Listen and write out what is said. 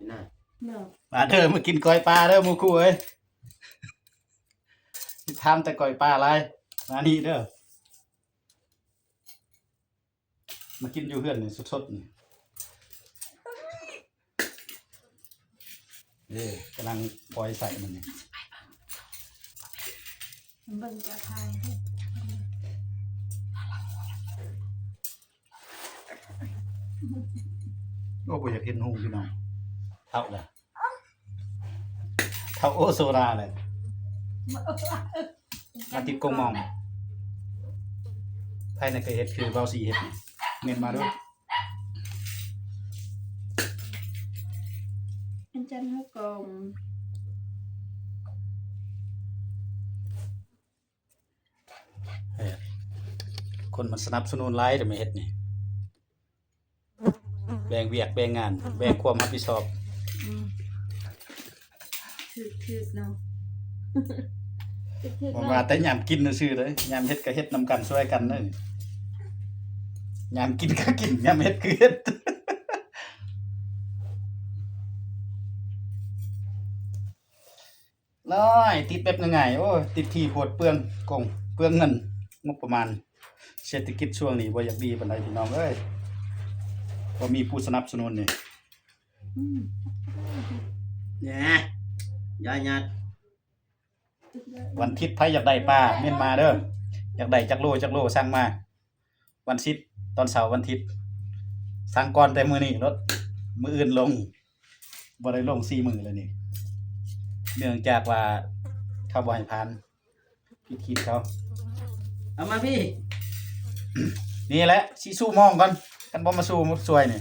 น่าเนาะ มาเด้อมากินก้อยปลาเด้อหมู่คู่เอ้ยทำแต่ก้อยปลาอะไรมานี่เด้อมากินอยู่เฮือนนี่สดๆนี่นี่กำลังปล่อยใส่มันนี่ เบิ่งจะทาย โอ้บ่อยากเห็นหุ่งพี่น้องเท่าละเท่าโอโซราเลยมาติดกงมองภายในเคยเฮ็ดคือเบาสีเฮ็ดนี่เม็นมาด้วย อันจันทร์กง คนมันสนับสนุนไลฟ์แต่ไม่เฮ็ดนี่แบ่งเวียกแบ่งงานแบ่งความรับผิดชอบ คือเนาะ บ่ว่าแต่ยามกินซื่อๆเด้ยามเฮ็ดก็เฮ็ดนำกันช่วยกันเด้ยามกินก็กินยามเฮ็ดคือเฮ็ดน้อยติดแบบง่ายๆโอ้ยติดที่โพดเปลืองกงเปลืองเงินงบประมาณเศรษฐกิจช่วงนี้บ่อยากดีปานใดพี่น้องเอ้ยบ่มีผู้สนับสนุนนี่ เนี่ยยายยัด วันอาทิตย์ไผอยากได้ปลาเม่นมาเด้ออยากได้จักโลสั่งมาวันอาทิตย์ตอนเสาร์วันอาทิตย์สั่งก่อนแต่มื้อนี้รถมื้ออื่นลงบ่ได้ลง4มื้อแล้วนี่เนื่องจากว่าเขาบ่ให้ผ่านคิดเขา เอามาพี่ นี่แหละสิสู้มองก่อนกันบ่มาสู้มุดซวยนี่